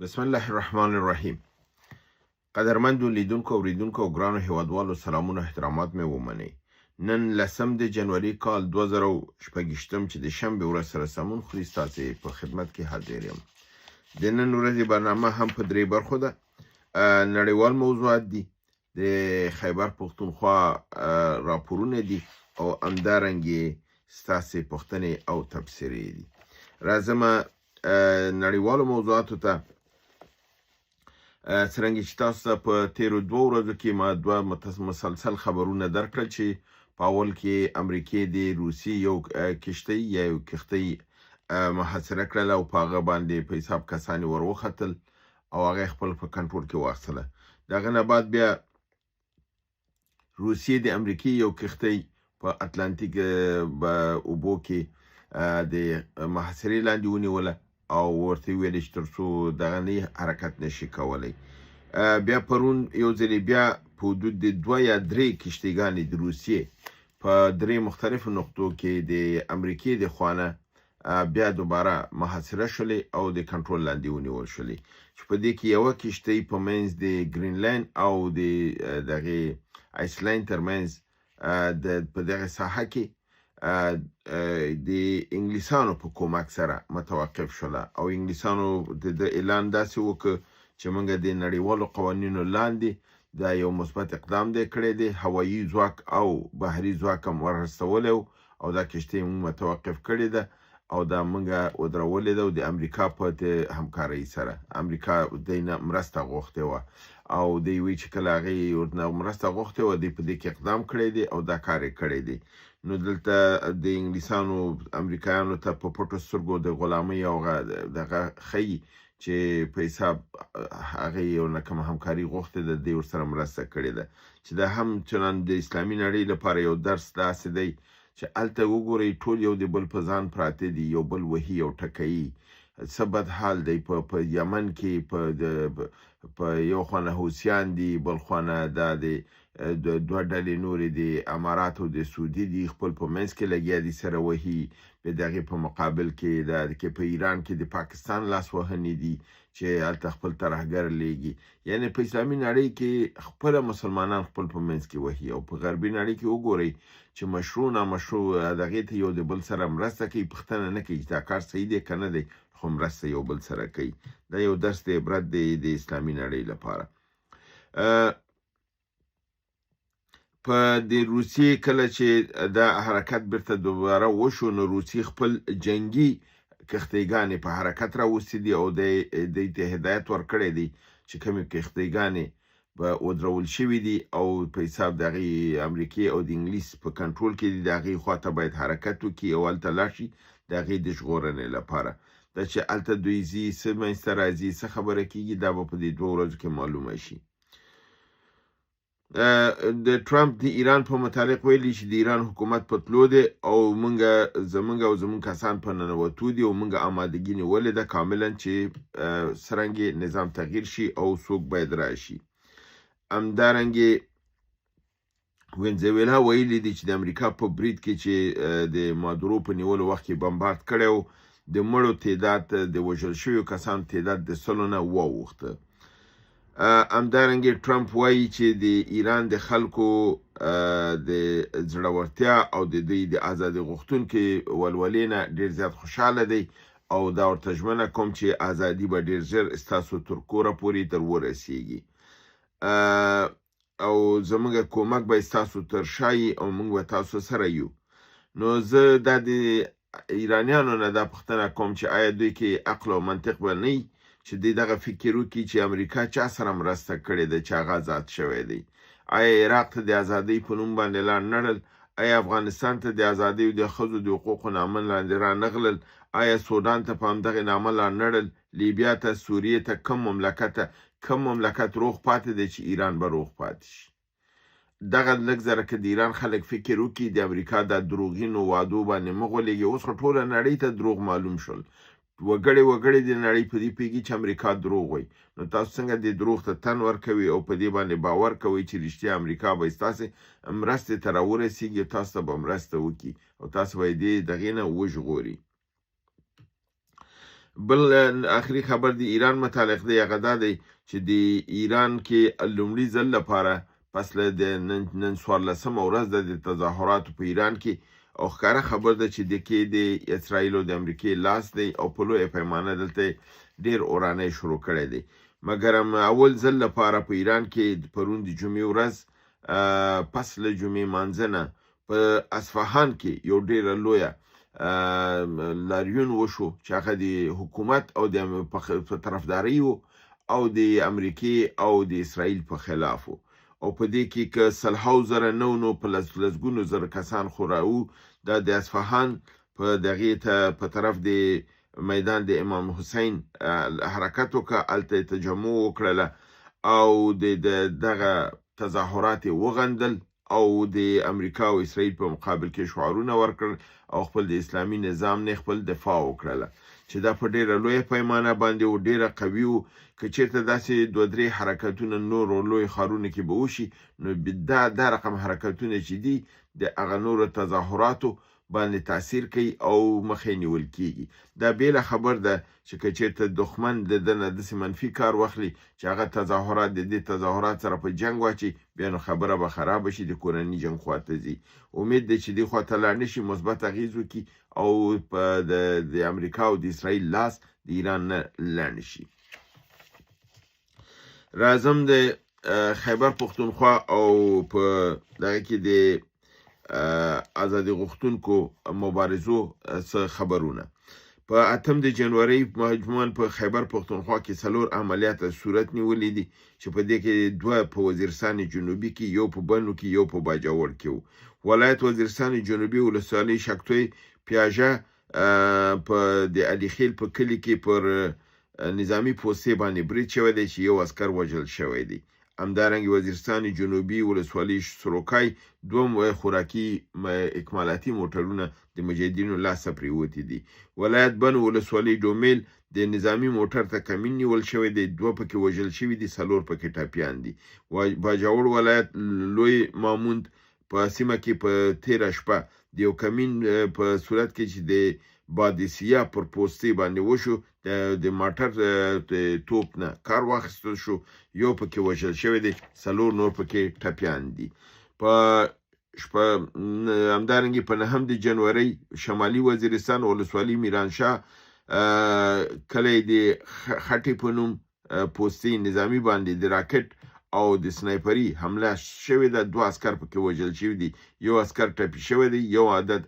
بسم الله الرحمن الرحیم. قدرمندو لیدونکو اوریدونکو او ګرانو هیوادوالو سلامونه احترامات مې ومنئ. نن 10 د جنوري کال 2016 چې د شنبې ورځ سره سمون خوري ستاسې په خدمت کې حاضر یم. د نن ورځې برنامه هم په درې برخو ده. نړیوال موضوعات دي، د خیبر پښتونخوا راپورونه دي او همدارنګې ستاسې پوښتنې او تبصرې دي. راځم نړیوالو موضوعاتو ته. څرنګه چې تاسو ته په تیرو 2 ورځو کې ما 2 مسلسل خبرونه درکړل چې په اول کې امریکې د روسي یو کشتۍ یا یو کښتۍ محاصره کړله او په هغه باندې په حساب کسان ور وختل او هغه خپل په کنټرول کې واخیستله. د هغه نه بعد بیا روسیې د امریکې یو کښتۍ په اتلانتیک اوبو کې د محاصرې لاندې ونیوله او ورته ویل چې تر څو دغه نه حرکت نشي کولی. بیا پرون یو ځلې بیا په حدود د 2 یا 3 کشتیګانې د روسیې په 3 مختلفو نقطو کې د امریکې د خوانه بیا دوباره محاصره شولې او د کنټرول لاندې ونیول شولې، چې په دې کې یوه کشتۍ په منځ د ګرینلند او د دغه آیسلند ترمنځ په دغه ساحه کې د انګلیسانو په کومک سره متوقف شوله او انګلیسانو د اعلان داسې وکړ چې موږ د نړیوالو قوانینو لاندې دا یو مثبت اقدام دی کړی دی، هوایي ځواک او بحري ځواک هم ورسولی او دا کشتۍ موږ متوقف کړې ده او دا موږ ودرولې ده او د امریکا په همکارۍ سره. امریکا دینه مرسته غوښتې وه او دی وی چې کله هغې ورنه مرسته غوښتې وه دی په دې کې اقدام کړی دی او دا کار یې کړی دی. نو دلته د انګلیسانو امریکایانو ته په پټو سترګو د غلامۍ او دغه ښیي چې په حساب هغې یو نه کومه همکاري غوښتې ده، دی ورسره مرسته کړې ده، چې دا هم چنان د اسلامي نړۍ لپاره یو درس داسې دی چې هلته وګورئ ټول یو د بل په ځان پراته دي، یو بل وهي او ټکوي. څه بد حال دی په یمن کې په یو خانه حوثیان دي، بل خانه دا د 2 ډلې نورې د امارات او د سعودي دي، خپل په منځ کې لګیا دي سره وهي. بیا د هغې په مقابل کې په ایران کې د پاکستان لاس وهنې دي چې هلته خپل ترهګر لیږي. یعنې په اسلامي نړۍ کې خپله مسلمانان خپل په منځ کې وهي او په غربي نړۍ کې وګورئ چې مشروع نامشروع دغې ته یو د بل سره مرسته کوي، پوښتنه نه کوي چې دا کار صحیح دی که نه دی، خو مرسته یو بل سره کوي. دا یو درس د عبرت دی د اسلامي نړۍ لپاره. په د روسیې کله چې دا حرکت بیرته دوباره وشو نو روسیې خپل جنگي کښتیګانې په حرکت راوستې دي او دوی ته هدایت ورکړی دی چې کومې کښتیګانې به ودرول شوي دي او په حساب د هغې امریکې او د انګلیس په کنټرول کې دي، د هغې خواته باید حرکت وکړي او هلته لاړ شي د هغې د ژغورنې لپاره. دا چې هلته دوی ځي، څه منځته راځي، څه خبره کېږي، دا به په دې 2 ورځو کې معلومه شي. د ټرمپ د ایران په متعلق ویلي چې د ایران حکومت په تلو دی او زمونږ کسان په ننوتو دي او موږ آمادګي نیولې ده کاملا چې څرنګه نظام تغییر شي او څوک باید راشي. همدارنګې وینزویلا ویلي دي چې د امریکا په برید کې چې د مادورو په نیولو وخت کې بمبارد کړی و، د مړو تعداد د وژل شویو کسانو تعداد د 100 نه واوښته. همدارنګې ټرمپ وایي چې د ایران د خلکو د زړورتیا او د دوی د ازادي غوښتونکي ولولې نه ډېر زیات خوشحاله دی او دا ورته ژمنه کوم چې ازادي به ډېر ژر ستاسو تر کوره پورې در ورسیږي او زموږ کومک به ستاسو تر شایي او موږ به تاسو سره یو. نو زه دا د ایرانیانو نه دا پوښتنه کوم چې آیا دوی کې عقل او منطق به نه چې دوی دغه فکر وکړي چې امریکا چا سره مرسته کړې ده چې هغه آزاد شوی دی؟ آیا عراق ته د ازادۍ په نوم باندې لا نړل؟ آیا افغانستان ته د ازادۍ او د ښځو د حقوقو نامه لاندې رانغلل؟ آیا سودان ته په همدغې نامه لا نړل؟ لیبیا ته، سوریې ته، کم مملکت روغ پاتې دی چې ایران به روغ پاتې شي؟ دغه لږ زره که د ایران خلک فکر وکړي د امریکا د دروغینو وعدو باندې مه غولېږي. اوس خو ټوله نړۍ ته دروغ معلوم شول، وګړي د نړۍ په دې پوهېږي چې امریکا دروغ وایي. نو تاسو څنګه د دروغ ته تن ورکوئ او په دې باندې باور کوئ چې رښتیا امریکا به ستاسې مرستې ته راورسېږي، تاسو ته به مرسته وکړي او تاسو به یې دغې نه وژغوري. بل آخري خبر د ایران متعلق دی هغه دا دی چې د ایران کې لومړي ځل لپاره پس له د نن 14مه ورځ د تظاهراتو په ایران کې او ښکاره خبر ده چې د کې د اسرائیل او د امریکې لاس دی او په لویه پیمانه دلته ډیر اورانۍ شروع کړی دی مګر اول ځل لپاره په ایران کې پرون د جمعې ورځ پس له جمعې مانځنه په اصفهان کې یو ډیره لویه لاریون وشو چې هغه د حکومت او د په طرفداري او د امریکې او د اسرائیل په خلاف او په دې کې که سلهاو زره نو په لسګونو زره کسان خو راو د اصفهان په دغه ته په طرف د میدان د امام حسین حرکت وکړه الته تجمع وکړه او دغه تظاهرات وغندل او د امریکا او اسرائیل په مقابل کې شعارونه ورکړل او خپل د اسلامي نظام نه خپل دفاع وکړه چې دا په ډیره لویه پیمانه باندې او ډیره قوي وو که چیرته داسې دوه درې حرکتونه نور او لوی ښارونه کې به وشي نو دا رقم حرکتونه چې دي د هغه نورو تظاهراتو باندې تاثیر کوي او مخې نیول کیږي دا بیله خبر ده چې که چیرته دښمن د دنه داسې منفي کار واخلي چې هغه تظاهرات د دې تظاهرات سره په جنگ واچي بیا نو خبره به خراب شي د کورنۍ جنگ خواته ځي امید ده چې دې خواته لاړ نشي مثبت اغیز وکړي او په د امریکا او د اسرائیل لاس د ایران نه لاړ نشي راځم د خیبر پښتونخوا او په دغه کې د ازادي غوښتونکو مبارزو څخه خبرونه په 8 د جنوري مجموعاً په خیبر پښتونخوا کې 4 عملیات صورت نیولې دي چې په دې کې 2 په وزیرستان جنوبي کې یو په بنو کې یو په باجوړ کې ولایت وزیرستان جنوبي ولسوالۍ شکتوی پیاژه په د علي خیل په کلی کې پر نظامی پوستې باندې برید شوی دی چې یو عسكر وژل شوی دی همدارنګه وزیرستان جنوبي ولسوالۍ سروکای 2 خوراکي اکمالاتي موټرونه د مجاهدینو لاسه پریوتي دي ولایت بن ولسوالۍ ډومیل د نظامی موټر ته کمین نیول شوی دی 2 پکې وژل شوی دي 4 پکې ټاپیان دي باجوړ ولایت لوی ماموند په سیمه کې په 13 شپه د یو کمین په صورت کې چې د بادسیا پر پوستې باندې وشو د ماټر توپ نه کار واخیستل شو یو پکې وژل شوی دی 4 نور پکې ټپیان دي په شپه همدارنګه په 9 د جنوري شمالي وزیرستان ولسوالۍ میرانشاه کلی د خټې په نوم پوستې نظامی باندې د راکټ او د سنایپري حمله شوې ده 2 عسكر پکې وژل شوی دي یو عسكر ټپي شوی دی یو عدد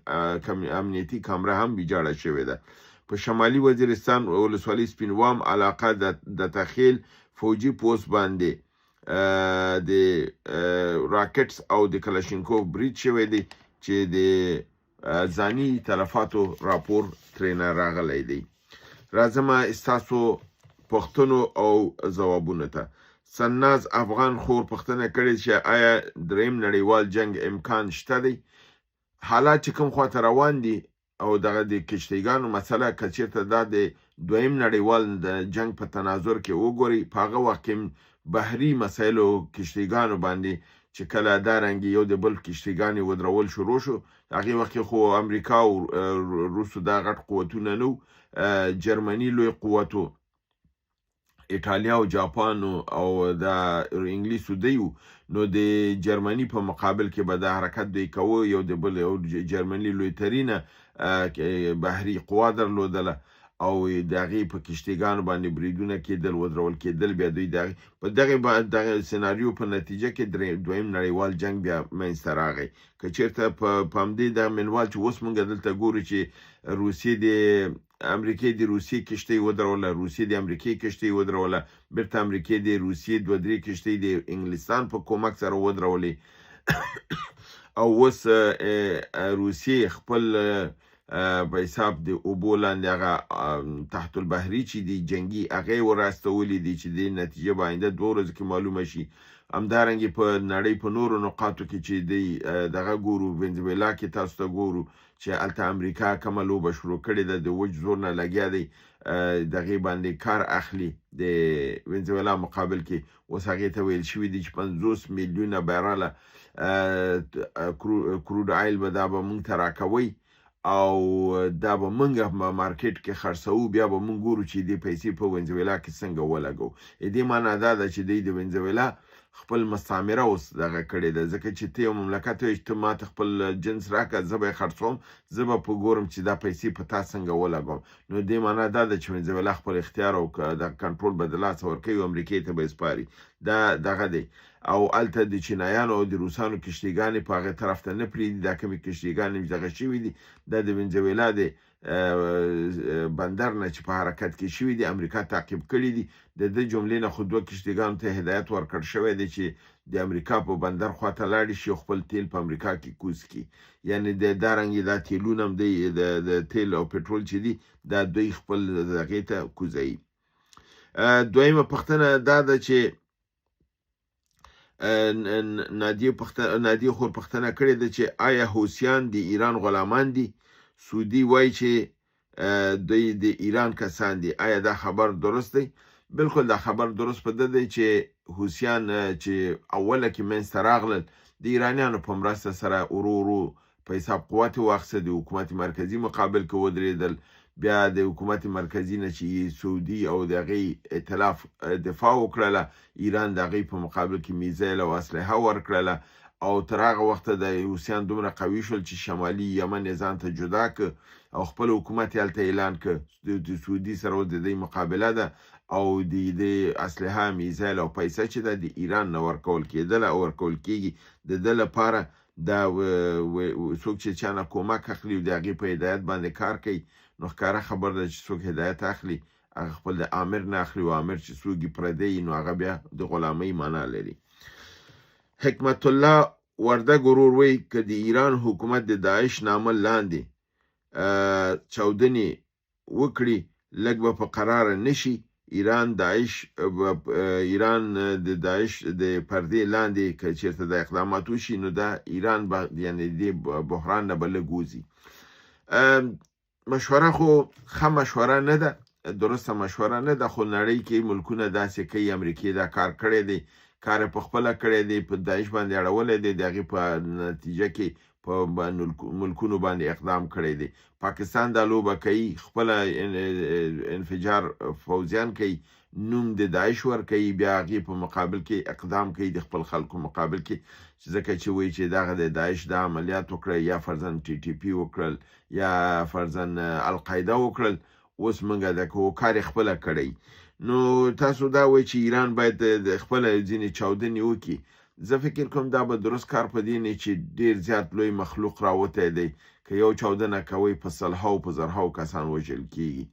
امنیتي کامره هم ویجاړه شوې ده په شمالي وزیرستان ولسوالۍ سپینوام علاقه د تخیل فوجي پوسټ باندې د راکټس او د کلاشینکوف برید شوی دی چې د ځاني تلفاتو راپور ترېنه راغلی دی راځم استاسو پښتنو او ځوابونه ته سناز افغان خور پښتنه کړي چې آیا دریم نړیوال جنگ امکان شته دی حالات چې کوم خواته روان دي او دغه د کشتیګانو مسله کچیرته د دویم نړیوال جنگ په تناظر کې وګوري په هغه وخت کې بحري مسایلو کشتیګانو باندې چې کله دا رنګ یو د بل کشتیګانې ودرول شروع شو هغه وخت خو امریکا او روسو دا غټ قوتونه نو جرمني لوی قوتو ایټالیا او جاپان او د انګلیسو دیو نو د جرمني په مقابل کې به د حرکت دی کوو یو د بل او جرمني لوی ترینه بحري قوا درلودله او دغه په کشتیګانو باندې بریدونه کېدل ودرول کېدل بیا دوی په دغه سناریو په نتیجه کې دویم نړیوال جنگ بیا منځته راغی که چیرته په همدې د منوال چې اوس موږ دلته ګورو چې روسیې د امریکای د روسیې کشتۍ ودروله روسیې د امریکای کشتۍ ودروله بیرته امریکای د روسیې 2-3 کشتۍ د انګلستان په کومک سره ودرولې او اوس روسیې خپل په حساب د اوبو لاندې هغه تحت البحري چې د جنگي هغه وراستولې دي چې د نتیجه باندې 2 ورځې کې معلومه شي همدارنګه په نړۍ په نورو نقاطو کې چې دغه ګورو ونزویلا کې تاسو ته ګورو چې الته امریکا کومه لوبه شروع کړې ده د وج زور نه لګیا دی دغه باندې کار اخلي د ونزویلا مقابل کې اوس هغه ته ویل شوی دی چې 50 میلیونه بیرل کروډ آیل به دا به مونږ ته راکوي او دا به موږ په مارکیټ کې خرڅوو، بیا به موږ ګورو چې دې پیسې په ونزویلا کې څنګه ولګو. دې معنا دا ده چې د ونزویلا خپل مستعمره اوس دغه کړې ده، ځکه چې ته یو مملکت وایې چې ته ماته خپل جنس راکړه، زه به یې خرڅوم، زه به په ګورم چې دا پیسې په تا څنګه ولګوم. نو دې معنا دا ده چې ونزویلا خپل اختیار او د کنټرول به د لاسه ورکوي او امریکې ته به یې سپاري. دا دغه دی. او هلته د چینایانو او د روسانو کشتیګانې په هغې طرف ته نه پرېږدي. دا کومې کشتیګانې دغه شوي دي، دا د ونزویلا د بندر نه چې په حرکت کې شوي دي، امریکا تعقیب کړي دي. د ده جملې نه خو 2 کشتیګانو ته هدایت ورکړ شوی دی چې د امریکا په بندر خواته لاړې شي او خپل تیل په امریکا کې کوز کړي. یعنې دا رنګې دا تیلونه هم دی، د تیل او پټرول چې دي دا دوی خپل هغې ته کوزوي. دویمه پوښتنه دا ده چې نادیه خور پوښتنه کړې ده چې آیا حوثیان د ایران غلامان دي؟ سعودي وایي چې دوی د ایران کسان دي. آیا دا خبر درست دی؟ بالکل دا خبر درست په ده دی چې حوثیان چې اوله کې منځته راغلل د ایرانیانو په مرسته سره ورو ورو په حساب قوت یې واخیسته، د حکومت مرکزي مقابل کې ودرېدل. بیا د حکومت مرکزي نه چې سعودي او د هغې ائتلاف دفاع وکړله، ایران د هغې په مقابل کې میزایل او اسلحه ورکړله، او تر هغه وخته د حوثیان دومره قوي شول چې شمالي یمن یې ځان ته جدا کړ او خپل حکومت یې هلته اعلان کړ. د سعودي سره د دې مقابله ده او د دې اسلحه، میزایل او پیسه چې ده د ایران نه ورکول کېدله او ورکول کېږي. د ده لپاره دا څوک چې چا نه کومک اخلي او د هغې په هدایت باندې کار کوي، نو ښکاره خبر ده چې څوک هدایت اخلي هغه خپل د امر نه اخلي، او امر چې څوک یې پردی نو هغه بیا د غلامۍ معنا لري. حکمت الله وردګ ورور وایي که د ایران حکومت د داعش نامه لاندې چاودنې وکړي لږ به په قراره نشي. ایران د داعش د پردې لاندې که چېرته د اقدامات وشي نو دا ایران به یعنې دې بحران نه به لږ وځي. مشوره خو ښه مشوره نه ده، درسته مشوره نه ده، خو نړۍ کې ملکونه داسې کوي. امریکې دا کار کړی دی، کار یې پخپله کړی دی، په داعش باندې اړولی دی، د هغې په نتیجه کې په ملکونو باندې اقدام کړی دی. پاکستان دا لوبه کوي، خپله انفجار فوزیان کوي، نوم د داعش ورکوي، بیا هغې په مقابل کې اقدام کوي د خپل خلکو مقابل کې، ځکه چې وایي چې دغه د داعش دا عملیات وکړه، یا فرضاً TTP وکړل، یا فرضاً القاعده وکړل، اوس موږ دا کوو، کار یې خپله کړی. نو تاسو دا وایي چې ایران باید خپله ځینې چاودنې وکړي. زه فکر کوم دا به درست کار په دې نه چې ډېر زیات لوی مخلوق راوتی دی، که یو چاودنه کوئ په سلهاو په زرهاو کسان وژل کېږي،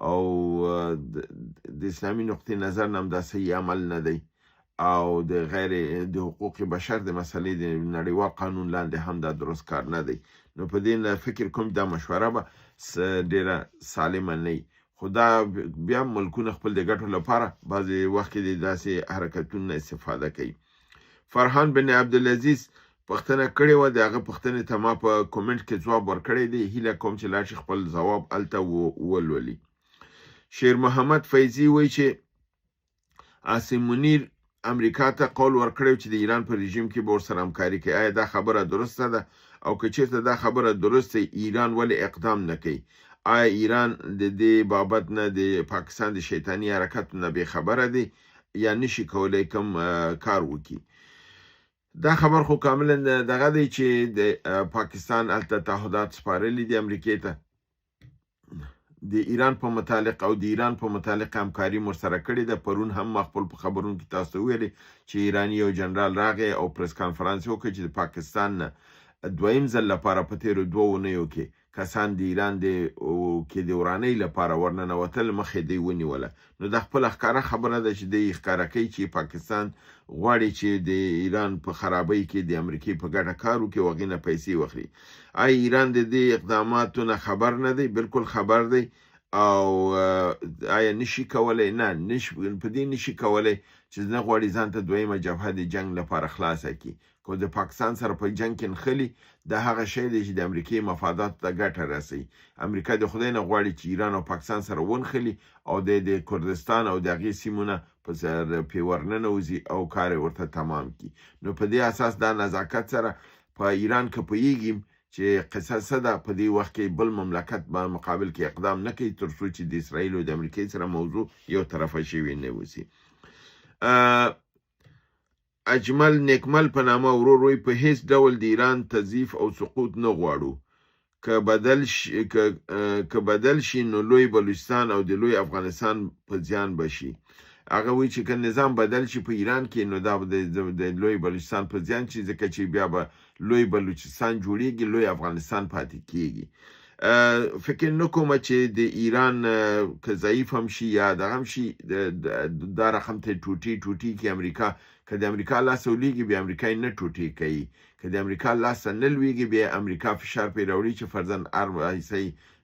او د اسلامي نقطې نظر نه هم دا صحیح عمل نه دی، او د حقوق بشر د مسلې د نړیوال قانون لاندې هم دا درست کار نه دی. نو په دې فکر کوم دا مشوره به ډېره سالمه نه وي. خو دا بیا ملکونه خپل د ګټو لپاره بعضې وخت کې د داسې حرکتونو استفاده کوي. فرحان بن عبدالعزیز پوښتنه کړې وه، د هغه پوښتنې ته ما په کومنټ کې ځواب ورکړی دی. هیله کوم چې لاړ شي خپل ځواب هلته ولولي. شیر محمد فیضي وایي چې عاصم منیر امریکا ته قول ورکړی چې د ایران په رژیم کې به ورسره همکاري کوي. آیا دا خبره درسته ده؟ او که چېرته دا خبره درسته ایران ولې اقدام نه کوي؟ آیا ایران د دې بابت نه د پاکستان د شیطاني حرکتو نه بې خبره دی یا نشي کولی کوم کار وکړي؟ دا خبر خو کاملا دغه دی چې د پاکستان هلته تعهدات سپارلي دي امریکې ته د ایران په متعلق، او د ایران په متعلق همکاري ورسره کړې ده. پرون هم ما خپل په خبرونو کې تاسو ته ویلې چې ایراني یو جنرال راغی او پریس کانفرانس وکړ چې د پاکستان نه دویم ځل لپاره په تېرو 2 اونیو کې کسان د ایران کې د ورانۍ لپاره ورننوتل مخې دی ونیوله. نو دا خپله ښکاره خبره ده چې دی ښکاره کوي چې پاکستان غواړي چې د ایران په خرابۍ کې د امریکې په ګټه کار وکړي او هغې نه پیسې واخلي. آیا ایران د دې اقداماتو نه خبر نه دی؟ بالکل خبر دی. او آیا نشي کولی؟ نه، په دې نشي کولی چې نه غواړي ځان ته دویمه جبهه د جنگ لپاره خلاصه کړي. که د پاکستان سره په جنگ کې نښلي، دا هغه شی دی چې د امریکې مفاداتو ته ګټه رسوي. امریکا د خدای نه غواړي چې ایران او پاکستان سره ونښلي او د کردستان او د هغې سیمونه پې ورننوځي او کار یې ورته تمام کړي. نو په دې اساس دا نزاکت سره په ایران که پوهېږي چې قصاصه ده په دې وخت کې بل مملکت په مقابل کې اقدام نه کوي تر څو چې د اسرائیل او د امریکای سره موضوع یو طرفه شوی نه وسی. اجمل نیکمل په نامه ورور وی په هیڅ ډول د ایران تضعیف او سقوط نه غواړو. که بدل شي نو لوی بلوچستان او د لوی افغانستان په زیان بشي. هغه وی چې که نظام بدل شي په ایران کې نو دا د لوی بلوچستان په زیان شي ځکه چې بیا به لوی بلوچستان جوړیږي لوی افغانستان پاتې کیږي. فکر نه کوم چې د ایران که ضعیف هم شي یا دغه هم شي دا رقم ته ټوټي کې امریکا که د امریکا لاس ولیږي بیا امریکا نه ټوټي کوي که د امریکا لاس نه لویږي بیا امریکا فشار پرې راوړي چې فرضاً هر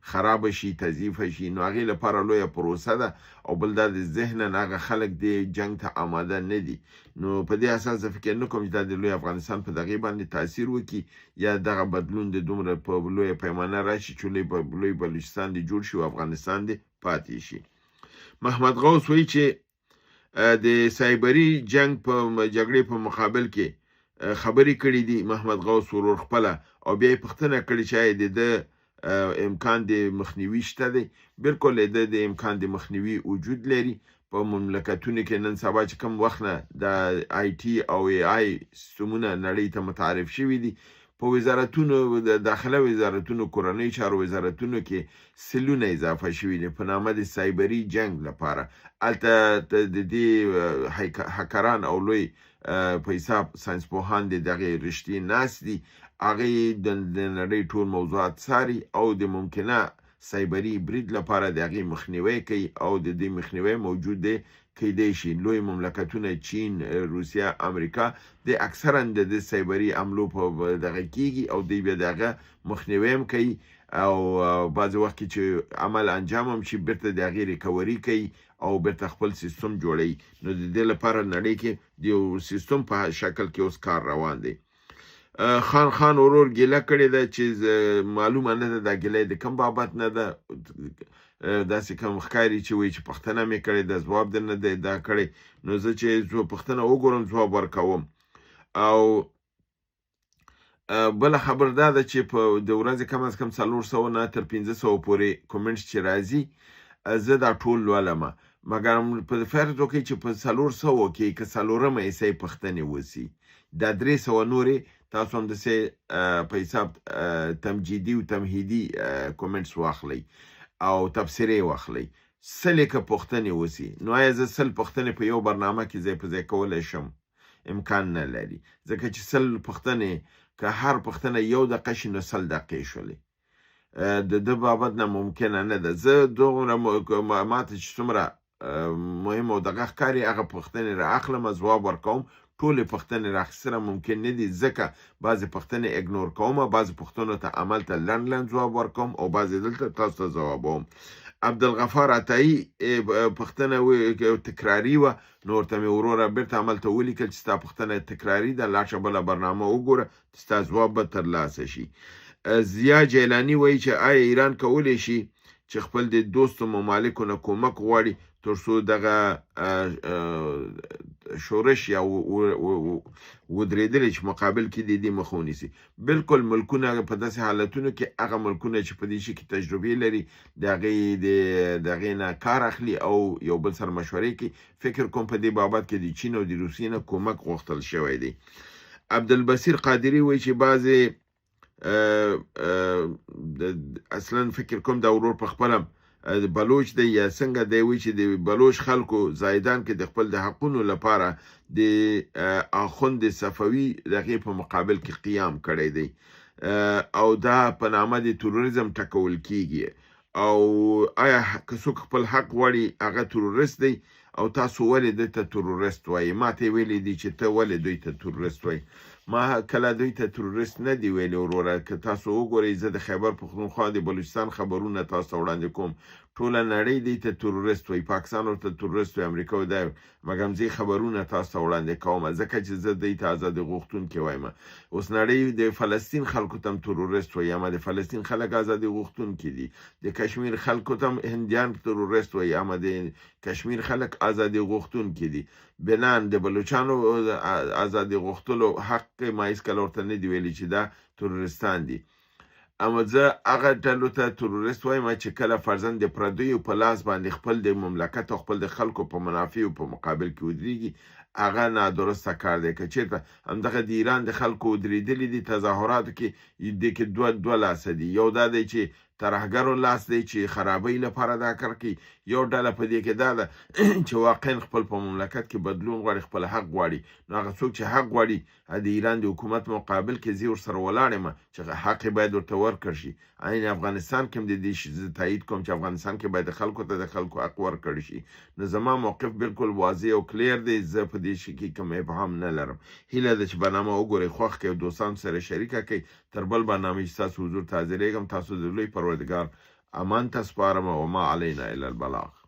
خراب شي تضعیف شي نو هغې لپاره لویه پروسه ده او بل دا د ذهنا هغه خلک د جنګ ته آماده نه دي. نو په دې اساس زه فکر نه کوم چې دا د لوی افغانستان په دغې باندې تاثیر وکړي یا دغه بدلون د دومره په لویه پیمانه راشي چې لوی بلوچستان دې جوړ شي او افغانستان دې پاتې شي. محمد غوث وایي چې د سایبري جنگ په جګړې په مقابل کې خبرې کړې دي محمد غوث ورور خپله او بیا یې پوښتنه کړې چې آیا د امکان د مخنیوي شته دی. بالکل د امکان د مخنیوي وجود لري په مملکتونو کې نن سبا چې کوم وخت نه د آی ټي او ای آی سیستمونه نړۍ ته متعارف شوي دي په وزارتونو د داخله وزارتونو کورنۍ چارو وزارتونو کې سلونه اضافه شوي دي په نامه د سایبري جنگ لپاره. هلته د دې هکران او لوی په حساب ساینسپوهان د دغې رشتې ناست دي هغې د نړۍ ټول موضوعات څاري او د ممکنه سایبري برید لپاره د هغې مخنیوی کوي او د دې مخنیوی موجود دی کیدای شي لوی مملکتونه چین روسیه امریکا د اکثرا د سایبري حملو په دغه کیږي او دوی بیا دغه مخنیوی هم کوي او بعضې وخت کې چې عمل انجام هم شي بیرته د هغې ریکوري کوي او بیرته خپل سیستم جوړوي. نو د دې لپاره نړۍ کې د یو سیستم په شکل کې اوس کار روان دی. خان ورور ګیله کړې ده چې معلومه نه ده دا ګیله د کوم بابت نه ده داسې کوم ښکاري چې وایي چې پوښتنه مې کړې ده ځواب در نه دی دا کړی نو زه چې پوښتنه وګورم ځواب ورکوم. او بله خبر دا ده چې په د ورځې کم از کم 400 نه تر 500 پورې کومنټس چې راځي زه دا ټول لولمه مګر په فرض وکړئ چې په 400 کې که څلورمه حصه پوښتنې وسي دا 300 نورې تاسو هم داسې په حساب تمجیدي او تمهیدي کومنټس واخلئ او تبصرې واخلئ. سلې که پوښتنې وسي نو آیا زه 100 پوښتنې په یو برنامه کې ځای په ځای کولی شم؟ امکان نه لري ځکه چې 100 پوښتنې که هر پوښتنه یو دقیقه شي نو 100 دقیقې شولې د ده بابت نه ممکنه نه ده. زه دومره ماته چې څومره مهم او دغه ښکاري هغه پوښتنې را اخلم ځواب ورکوم. ټولې پوښتنې راخیستنه ممکن نه دي ځکه بعضې پوښتنې اګنور کوم بعضې پوښتنو ته عملته لنډ ځواب ورکوم او بعضې دلته تاسو ته ځوابوم. عبدالغفار عطایي پوښتنه تکراري وه نو ورته مې وروره بیرته عملته ولیکل چې ستا پوښتنه تکراري ده لاړ شه بله برنامه وګوره ستا ځواب به ترلاسه شي. ضیا جیلاني وایي چې آیا ایران کولی شي چې خپل د دوستو ممالکو نه کومک غواړي تر څو دغه شورش یا ودرېدلې چې مقابل کې د دې مخه ونیسي؟ بالکل ملکونه په داسې حالتونو کې هغه ملکونه چې په دې شي کې تجربې لري د هغې نه کار اخلي او یو بل سره مشورې کوي. فکر کوم په دې بابت کې د چین او د روسیې نه کومک غوښتل شوی دی. عبدالبصیر قادري وایي چې بعضې اصلا فکر کوم دا ورور په خپله بلوچ دی یا څنګه دی وایي چې د بلوچ خلکو زایدان کې د خپل د حقونو لپاره د آخوند صفوي دغې په مقابل کې قیام کړی دی او دا په نامه د تروریزم ټکول کیږي او آیا که څوک خپل حق غواړي هغه تروریست دی او تاسو ولې دوی ته تروریست وایي؟ ما ته یې ویلي دي چې ته ولې دوی ته تروریست وایي؟ ما کله دوی ته تروریست نه دی ویلي وروره. که تاسو وګورئ زه د خیبر پښتونخوا د بلوچستان خبرونه تاسو ته وړاندې کوم ټوله نړۍ دوی ته تروریست وایي پاکستان ورته تروریست وایي امریکا دا مګمزي خبرونه تاسو ته وړاندې کوم ځکه چې زه دوی ته ازادي غوښتونکی وایم. اوس نړۍ د فلسطین خلکو ته هم تروریست وایي اما د فلسطین خلک ازادي غوښتونکي دي. د کشمیر خلکو ته هم هندیان تروریست وایي اما د کشمیر خلک ازادي غوښتونکي دي. بنان د بلوچانو ازادي غوښتلو حق ما هیڅکله ورته نه دی ویلي چې دا تروریستان دي. اما زه هغه ډلو ته تروریست وایم چې کله فرضاً د پردیو په لاس باندې خپل د مملکت او خپل د خلکو په منافعو په مقابل کې ودرېږي، هغه نادرسته کار دی. که چېرته همدغه د ایران د خلکو ودرېدلي دي تظاهراتو کې، دې کې دوه لاسه دي. یو دا دی چې ترهګرو لاس دی چې خرابۍ لپاره دا کار کوي، یو ډله په دې کې دا ده چې واقعا خپل په مملکت کې بدلون غواړي، خپل حق غواړي. نو هغه څوک چې حق غواړي د ایران د حکومت مقابل کې زه ورسره ولاړ یم چې حق یې باید ورته ورکړل شي. عین افغانستان کې هم د دې شي زه تایید کوم چې افغانستان کې باید خلکو ته د خلکو حق ورکړل شي. نو زما موقف بالکل واضح او کلیر دی، زه په دې شي کې کوم ابهام نه لرم. هیله ده چې برنامه وګورئ، خوښ کړئ او دوستانو سره شریکه کړئ. تر بل برنامې چې ستاسو حضور ته حاضرېږم، تاسو د لوی پروردګار امان ته سپارم. وما علینا الا البلاغ.